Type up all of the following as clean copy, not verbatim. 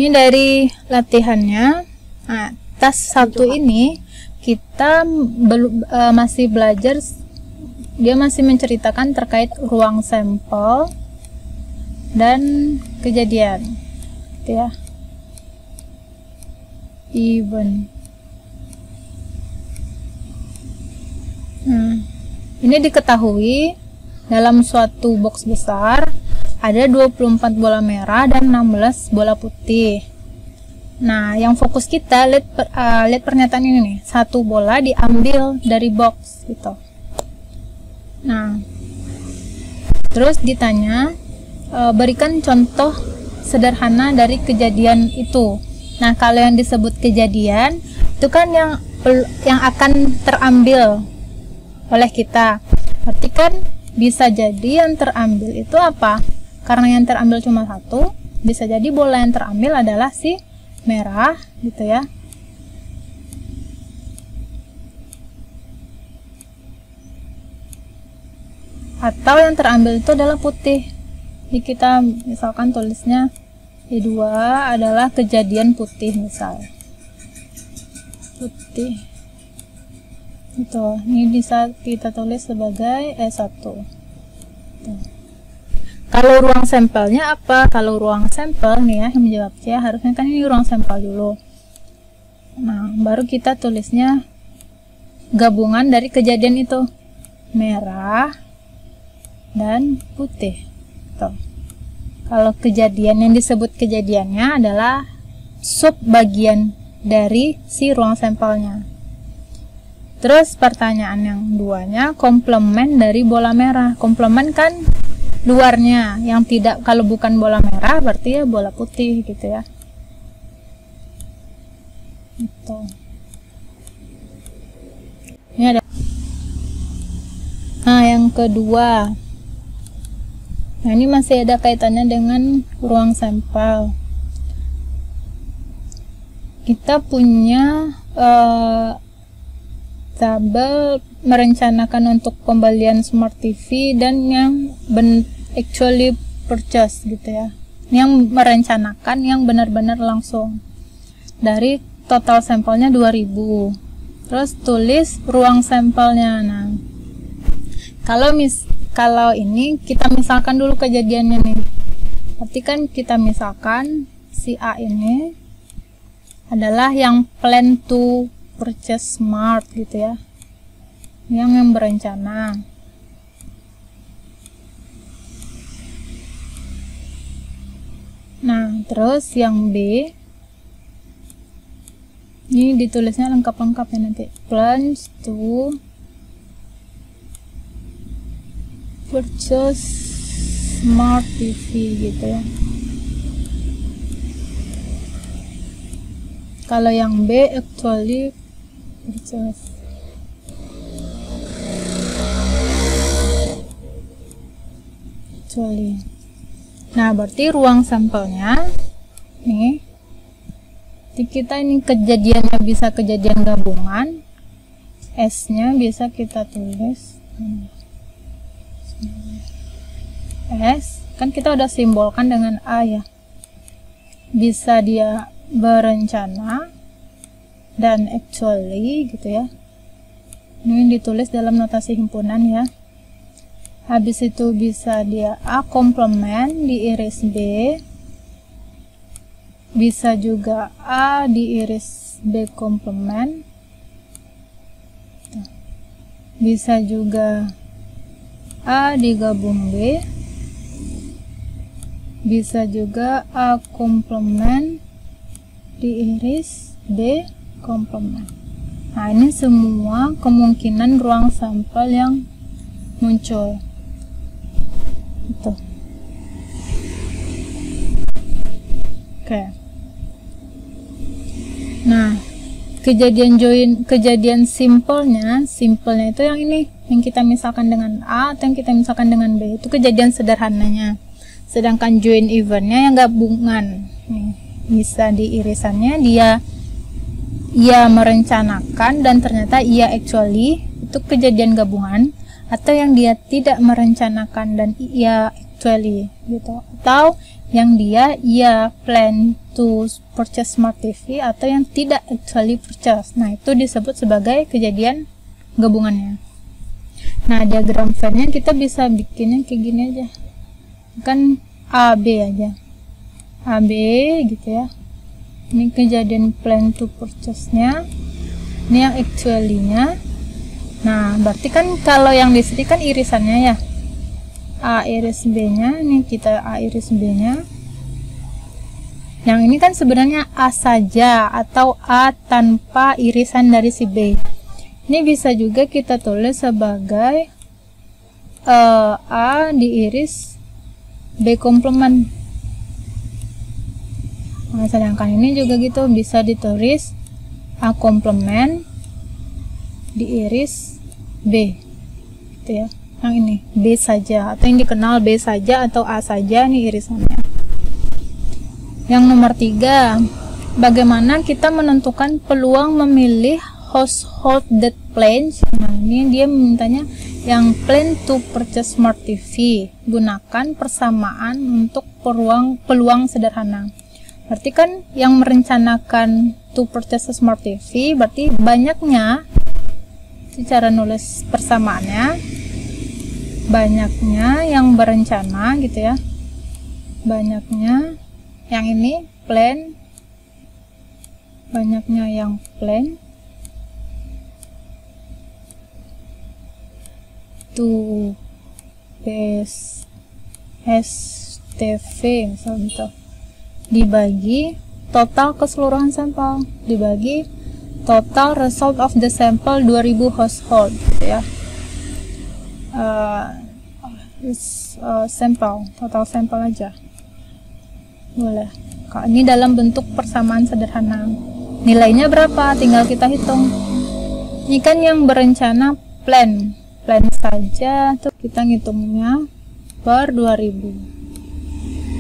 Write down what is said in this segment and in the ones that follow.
Ini dari latihannya. Nah, tas 1 ini kita belum masih belajar, dia masih menceritakan terkait ruang sampel dan kejadian, gitu ya. Event. Ini diketahui dalam suatu box besar ada 24 bola merah dan 16 bola putih. Nah, yang fokus kita lihat pernyataan ini nih. 1 bola diambil dari box gitu. Nah, terus ditanya berikan contoh sederhana dari kejadian itu. Nah, kalau yang disebut kejadian itu kan yang akan terambil oleh kita. Berarti kan bisa jadi yang terambil itu apa? Karena yang terambil cuma 1, bisa jadi bola yang terambil adalah si merah gitu ya. Atau yang terambil itu adalah putih. Jadi kita misalkan tulisnya I2 adalah kejadian putih misal. Putih. Itu, ini bisa kita tulis sebagai E1. Tuh. Kalau ruang sampelnya apa? Kalau ruang sampel nih ya, yang menjawab C, harusnya kan ini ruang sampel dulu. Nah, baru kita tulisnya gabungan dari kejadian itu. Merah dan putih. Tuh. Kalau kejadian yang disebut kejadiannya adalah sub bagian dari si ruang sampelnya. Terus pertanyaan yang 2-nya, komplement dari bola merah. Komplement kan luarnya, yang tidak, kalau bukan bola merah berarti ya bola putih gitu ya. Gitu. Ini ada. Nah, yang kedua. Nah, ini masih ada kaitannya dengan ruang sampel. Kita punya tabel merencanakan untuk pembelian smart TV dan yang actually purchase gitu ya. Yang merencanakan, yang benar-benar langsung. Dari total sampelnya 2000. Terus tulis ruang sampelnya. Nah, kalau ini kita misalkan dulu kejadiannya nih. Berarti kan kita misalkan si A ini adalah yang plan to purchase smart gitu ya, yang berencana. Nah, terus yang B ini ditulisnya lengkap-lengkap ya nanti, plans to purchase smart TV gitu ya. Kalau yang B actually purchase. Nah, berarti ruang sampelnya nih, di kita ini kejadiannya bisa kejadian gabungan, S nya bisa kita tulis S, kan kita udah simbolkan dengan A ya, bisa dia berencana dan actually gitu ya. Ini ditulis dalam notasi himpunan ya. Habis itu bisa dia A komplement diiris B, bisa juga A diiris B komplement, bisa juga A digabung B, bisa juga A komplement diiris B komplement. Nah, ini semua kemungkinan ruang sampel yang muncul. Itu. Oke. Nah, kejadian simpelnya itu yang ini, yang kita misalkan dengan A atau yang kita misalkan dengan B, itu kejadian sederhananya. Sedangkan join eventnya yang gabungan. Nih, bisa di irisannya ia merencanakan dan ternyata ia actually, itu kejadian gabungan. Atau yang dia tidak merencanakan dan ia actually gitu, atau yang dia plan to purchase smart TV atau yang tidak actually purchase. Nah, itu disebut sebagai kejadian gabungannya. Nah, diagram Venn-nya kita bisa bikinnya kayak gini aja. Kan AB aja. AB gitu ya. Ini kejadian plan to purchase-nya. Ini yang actually-nya. Nah, berarti kan kalau yang di sini kan irisannya ya. A iris B-nya, ini kita A iris B-nya. Yang ini kan sebenarnya A saja atau A tanpa irisan dari si B. Ini bisa juga kita tulis sebagai A diiris B komplement. Nah, sedangkan ini juga gitu, bisa ditulis A komplement diiris B. Gitu ya. Yang ini B saja atau yang dikenal B saja atau A saja nih irisannya. Yang nomor 3, bagaimana kita menentukan peluang memilih household that plans. Nah, ini dia mintanya yang plan to purchase smart TV. Gunakan persamaan untuk peluang sederhana. Berarti kan yang merencanakan to purchase smart TV berarti banyaknya, cara nulis persamaannya, banyaknya yang berencana gitu ya, banyaknya yang ini plan, banyaknya yang plan to base STV misalnya, dibagi total keseluruhan sampel, dibagi total result of the sample 2000 household gitu ya. Sampel, total sampel aja boleh. Kalau ini dalam bentuk persamaan sederhana, nilainya berapa tinggal kita hitung. Ini kan yang berencana plan saja tuh kita ngitungnya per 2000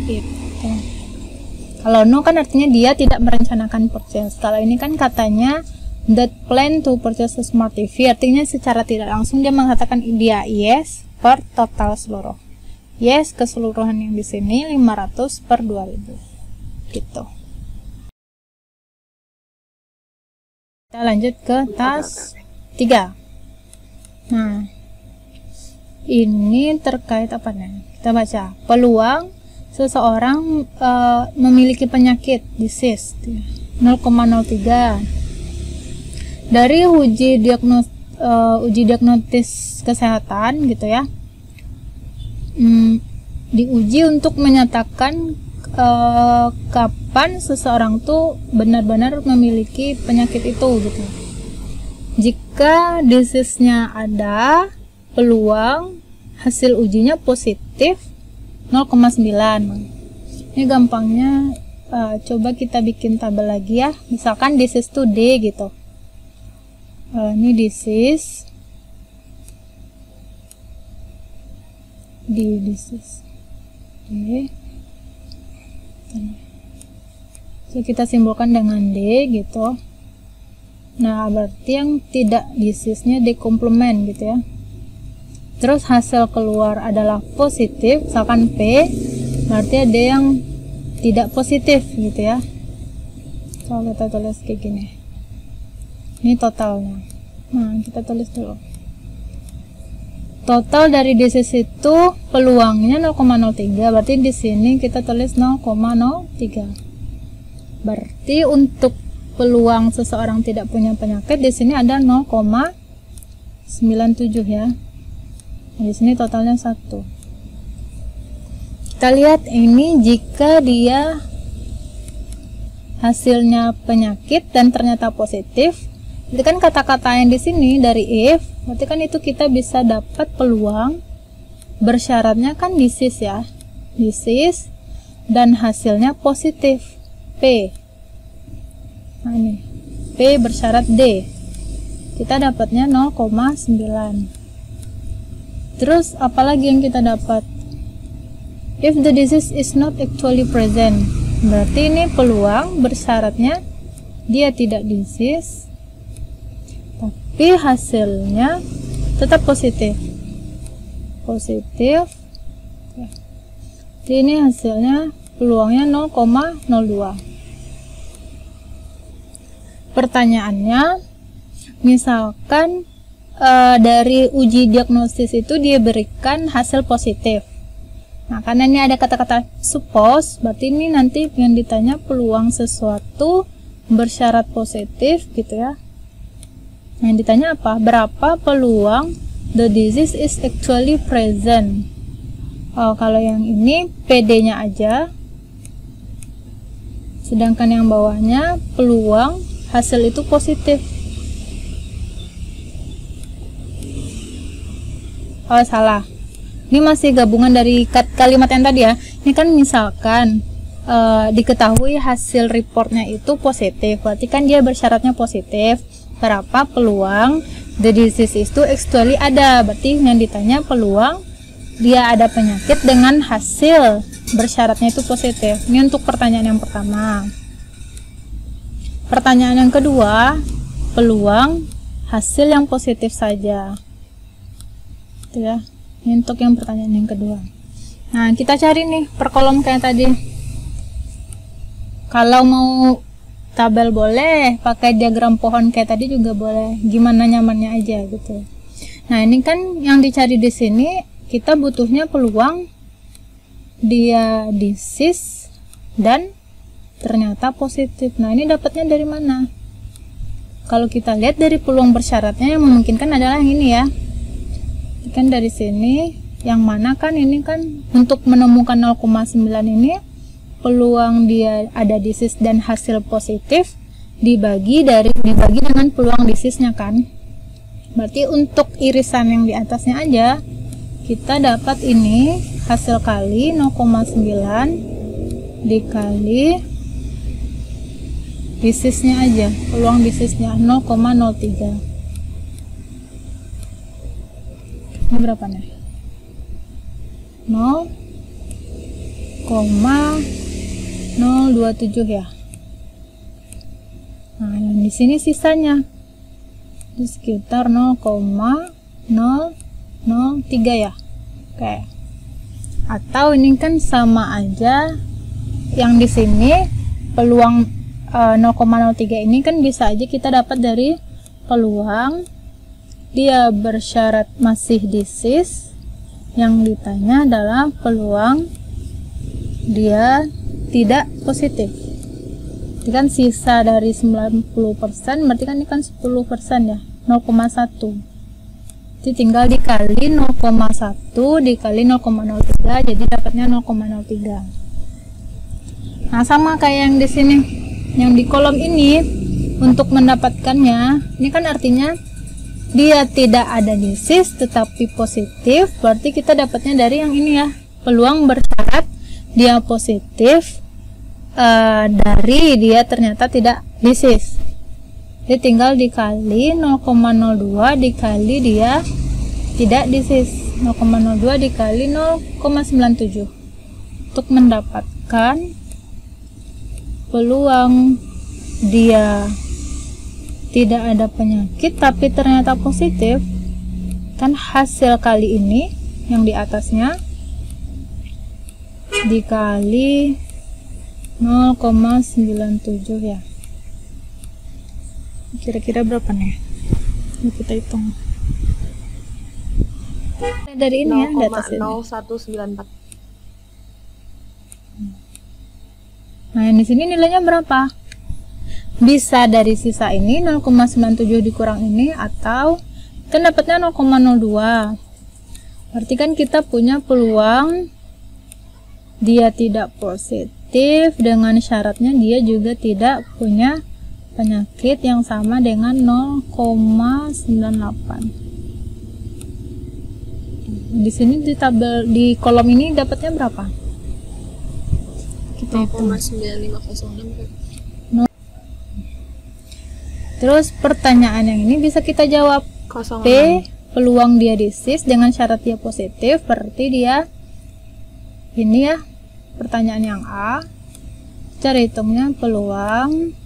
gitu. Kalau no kan artinya dia tidak merencanakan purchase. Kalau ini kan katanya that plan to purchase a smart TV, artinya secara tidak langsung dia mengatakan dia yes per total seluruh. Yes keseluruhan yang di sini 500 per 2000 gitu. Kita lanjut ke tas 3. Nah, ini terkait apa nih? Kita baca peluang seseorang memiliki penyakit disease 0,03 dari uji diagnosis kesehatan gitu ya. Diuji untuk menyatakan kapan seseorang tuh benar-benar memiliki penyakit itu gitu. Jika disease-nya ada, peluang hasil ujinya positif 0,9. Ini gampangnya coba kita bikin tabel lagi ya. Misalkan disease to D gitu. Ini disease D. So, kita simbolkan dengan D gitu. Nah, berarti yang tidak disease-nya D komplement gitu ya. Terus hasil keluar adalah positif, misalkan P, berarti ada yang tidak positif gitu ya. Kalau kita tulis kayak gini, ini totalnya. Nah, kita tulis dulu. Total dari disease itu peluangnya 0,03, berarti di sini kita tulis 0,03. Berarti untuk peluang seseorang tidak punya penyakit di sini ada 0,97 ya. Nah, di sini totalnya 1. Kita lihat ini jika dia hasilnya penyakit dan ternyata positif. Itu kan kata-kata yang di sini dari if, berarti kan itu kita bisa dapat peluang bersyaratnya kan disease ya. Disease dan hasilnya positif P. Nah, ini P bersyarat D. Kita dapatnya 0,9. Terus apalagi yang kita dapat? If the disease is not actually present, berarti ini peluang bersyaratnya dia tidak disease tapi hasilnya tetap positif. Jadi ini hasilnya peluangnya 0,02. Pertanyaannya, misalkan dari uji diagnosis itu dia berikan hasil positif. Nah, karena ini ada kata-kata suppose, berarti ini nanti yang ditanya peluang sesuatu bersyarat positif gitu ya. Yang ditanya apa? Berapa peluang the disease is actually present? Oh, kalau yang ini PD-nya aja. Sedangkan yang bawahnya peluang hasil itu positif. Oh, salah. Ini masih gabungan dari kalimat yang tadi ya. Ini kan misalkan diketahui hasil reportnya itu positif, berarti kan dia bersyaratnya positif. Berapa peluang the disease itu actually ada? Berarti yang ditanya peluang dia ada penyakit dengan hasil bersyaratnya itu positif. Ini untuk pertanyaan yang pertama. Pertanyaan yang kedua, peluang hasil yang positif saja. Itu ya. Ini untuk yang pertanyaan yang kedua. Nah, kita cari nih per kolom kayak tadi. Kalau mau tabel boleh, pakai diagram pohon kayak tadi juga boleh. Gimana nyamannya aja gitu. Nah, ini kan yang dicari di sini kita butuhnya peluang dia disease dan ternyata positif. Nah, ini dapatnya dari mana? Kalau kita lihat dari peluang bersyaratnya yang memungkinkan adalah yang ini ya. Kan dari sini yang mana kan ini kan untuk menemukan 0,9 ini peluang dia ada disease dan hasil positif dibagi dengan peluang disease-nya kan. Berarti untuk irisan yang di atasnya aja kita dapat ini hasil kali 0,9 dikali disease-nya aja, peluang disease-nya 0,03. Ini berapa nih? 0,027 ya. Nah, yang di sini sisanya di sekitar 0,003 ya. Oke. Atau ini kan sama aja yang di sini peluang 0,03 ini kan bisa aja kita dapat dari peluang dia bersyarat masih disease, yang ditanya adalah peluang dia tidak positif. Ini kan sisa dari 90%, berarti kan ini kan 10% ya, 0,1. Jadi tinggal dikali 0,1 dikali 0,03, jadi dapatnya 0,03. Nah, sama kayak yang di sini, yang di kolom ini untuk mendapatkannya, ini kan artinya dia tidak ada disease tetapi positif, berarti kita dapatnya dari yang ini ya, peluang bersyarat dia positif dari dia ternyata tidak disease. Jadi tinggal dikali 0,02 dikali dia tidak disease, 0,02 dikali 0,97 untuk mendapatkan peluang dia tidak ada penyakit tapi ternyata positif. Kan hasil kali ini yang di atasnya dikali 0,97 ya. Kira-kira berapa nih? Yuk kita hitung. Dari ini ya, di atas ini. 0,0194. Nah, yang di sini nilainya berapa? Bisa dari sisa ini 0,97 dikurang ini, atau kita dapatnya 0,02. Berarti kan kita punya peluang dia tidak positif dengan syaratnya dia juga tidak punya penyakit yang sama dengan 0,98. Di sini di tabel di kolom ini dapatnya berapa? Kita hitung. 0,9506. Terus pertanyaan yang ini bisa kita jawab. 06. P, peluang dia disease dengan syarat dia positif, berarti dia ini ya, pertanyaan yang A. Cara hitungnya peluang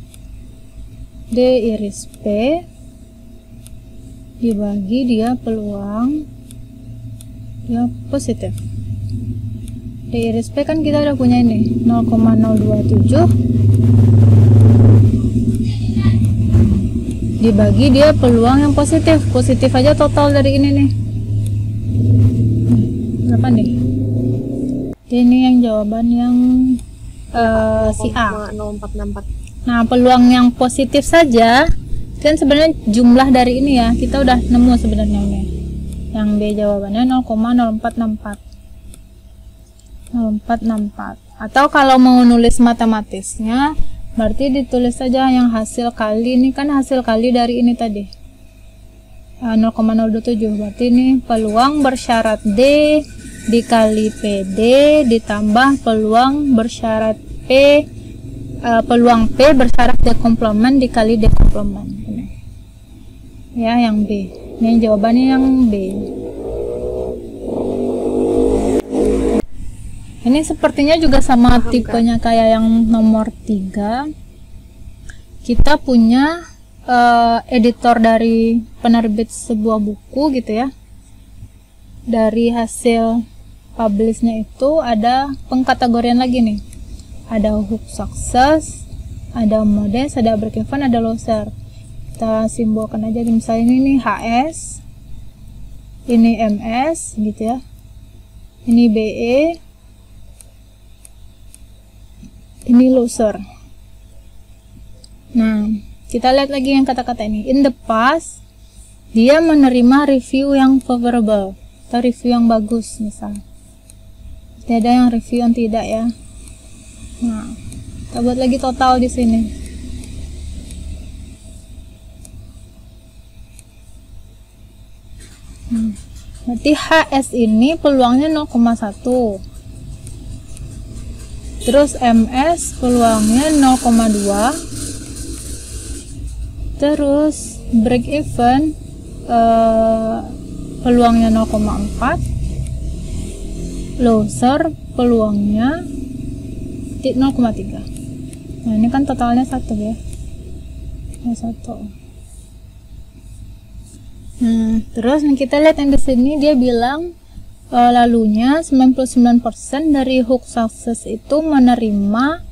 D iris P dibagi dia peluang dia positif. D D iris P kan kita udah punya ini 0,027 dibagi dia peluang yang positif aja total dari ini nih. Berapa nih? Ini yang jawaban yang si A. 0464. Nah, peluang yang positif saja kan sebenarnya jumlah dari ini ya, kita udah nemu sebenarnya ini. Yang B jawabannya 0,0464. Atau kalau mau nulis matematisnya berarti ditulis saja yang hasil kali, ini kan hasil kali dari ini tadi 0,027, berarti ini peluang bersyarat D dikali PD ditambah peluang bersyarat P, peluang P bersyarat D komplement dikali D komplement. Ini ya yang B, ini jawabannya yang B. Ini sepertinya juga sama tipenya kayak yang nomor 3. Kita punya editor dari penerbit sebuah buku gitu ya. Dari hasil publishnya itu ada pengkategorian lagi nih. Ada hook success, ada modest, ada break even, ada loser. Kita simbolkan aja misalnya ini HS, ini MS gitu ya. Ini BE, ini loser. Nah, kita lihat lagi yang kata-kata ini. In the past, dia menerima review yang favorable atau review yang bagus misal. Tidak ada yang review yang tidak ya. Nah, kita buat lagi total di sini. Berarti HS ini peluangnya 0,1. Terus MS peluangnya 0,2. Terus break even peluangnya 0,4. Loser peluangnya 0,3. Nah, ini kan totalnya 1 ya. 1. Terus kita lihat yang di sini dia bilang lalunya 99% dari hook success itu menerima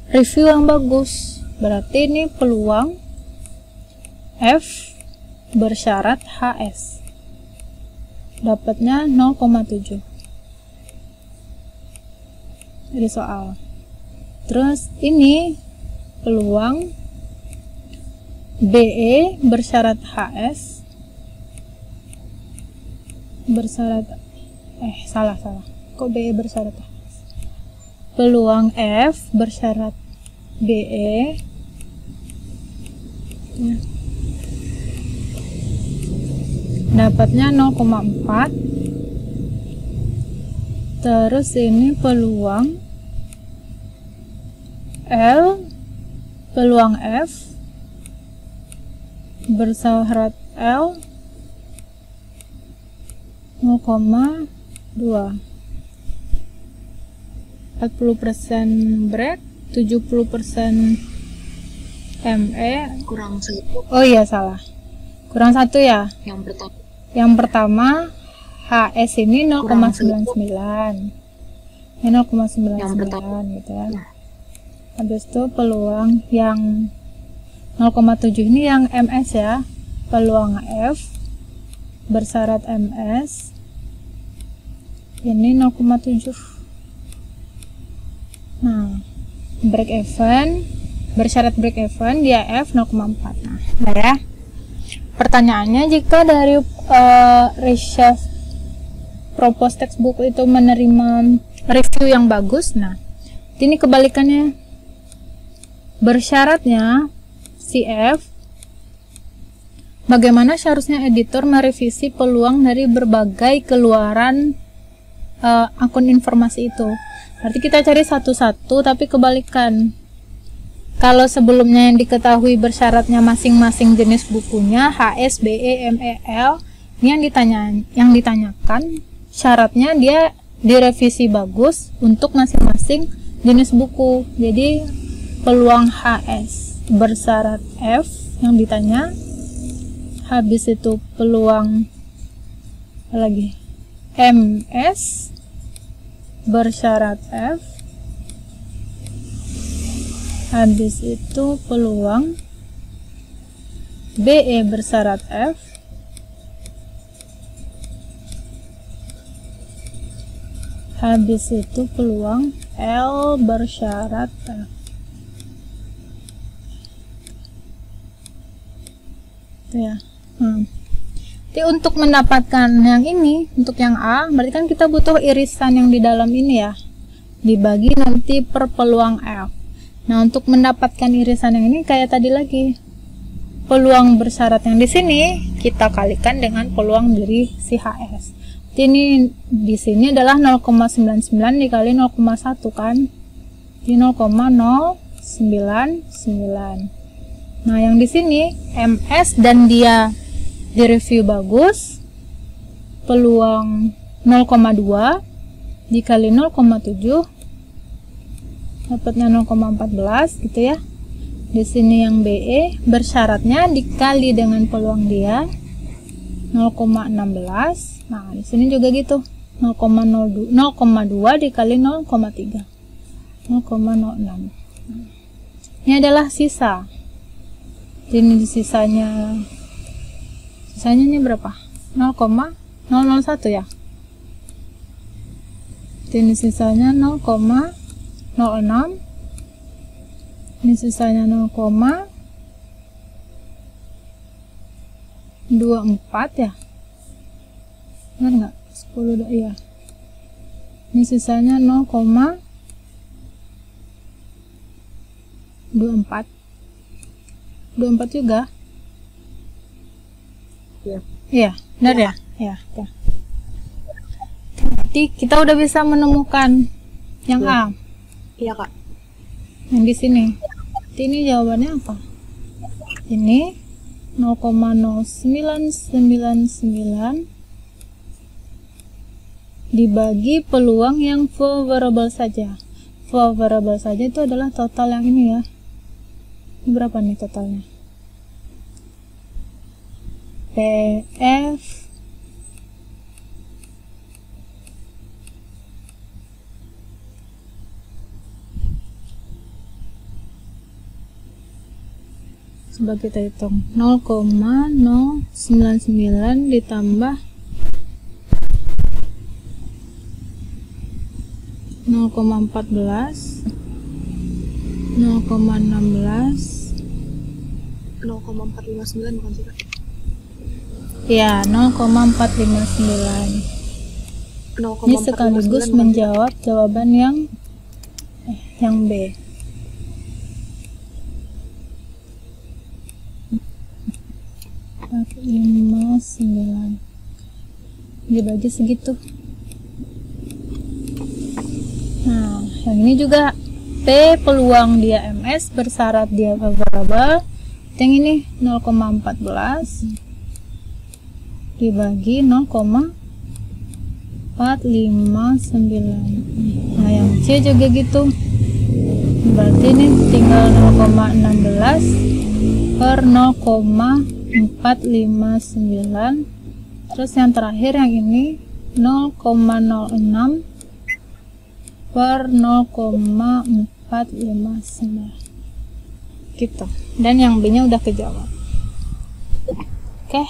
review yang bagus. Berarti ini peluang F bersyarat HS. Dapatnya 0,7 dari soal. Terus ini peluang BE bersyarat HS bersyarat salah kok BE bersyarat HS. Peluang F bersyarat BE ya. Dapatnya 0,4. Terus ini peluang L peluang F bersyarat L 0,2. 40% break, 70% ME. Kurang 1. Oh iya salah. Kurang 1 ya. Yang pertama HS ini 0,99. Ini 0,99 gitu ya. Habis itu peluang yang 0,7 ini yang MS ya. Peluang F bersyarat MS ini 0,7. Nah, break even bersyarat break even dia F 0,4. Nah ya. Pertanyaannya, jika dari reshape propose textbook itu menerima review yang bagus, nah ini kebalikannya. Bersyaratnya CF, bagaimana seharusnya editor merevisi peluang dari berbagai keluaran akun informasi itu. Berarti kita cari satu-satu, tapi kebalikan. Kalau sebelumnya yang diketahui bersyaratnya masing-masing jenis bukunya HS, BE, ME, L, ini yang ditanyakan syaratnya dia direvisi bagus untuk masing-masing jenis buku. Jadi peluang HS bersyarat F yang ditanya, habis itu peluang apa lagi MS bersyarat F, habis itu peluang BE bersyarat F, habis itu peluang L bersyarat F. Itu ya. Jadi untuk mendapatkan yang ini, untuk yang A, berarti kan kita butuh irisan yang di dalam ini ya, dibagi nanti per peluang F. Nah, untuk mendapatkan irisan yang ini kayak tadi lagi, peluang bersyarat yang di sini kita kalikan dengan peluang dari si HS. Ini di sini adalah 0,99 dikali 0,1 kan, di 0,099. Nah, yang di sini MS dan dia di review bagus, peluang 0,2 dikali 0,7 dapatnya 0,14 gitu ya. Di sini yang BE bersyaratnya dikali dengan peluang dia 0,16. Nah, di sini juga gitu, 0,2 dikali 0,3 0,06. Ini adalah sisa. Ini sisanya ini berapa? 0,001 ya. Ini sisanya 0,06. Ini sisanya 0,24 ya. Benar nggak? 10 iya. Ini sisanya 0,24 juga. Iya. Iya, benar ya? Iya, ya. Berarti kita udah bisa menemukan yang A. Iya, Kak. Yang di sini. Berarti ini jawabannya apa? Ini 0,0999 dibagi peluang yang favorable saja. Favorable saja itu adalah total yang ini ya. Ini berapa nih totalnya? PF coba kita hitung, 0,099 ditambah 0,14 0,16 0,459 bukan sih, Kak? ya, 0,459. Ini sekaligus menjawab jawaban yang B. Dibagi segitu. Nah, yang ini juga P peluang dia MS bersyarat dia favorable. Yang ini 0,14 dibagi 0,459. Nah, yang C juga gitu. Berarti ini tinggal 0,16 per 0,459. Terus yang terakhir yang ini 0,06 per 0,459 gitu. Dan yang B nya udah kejawab. Oke.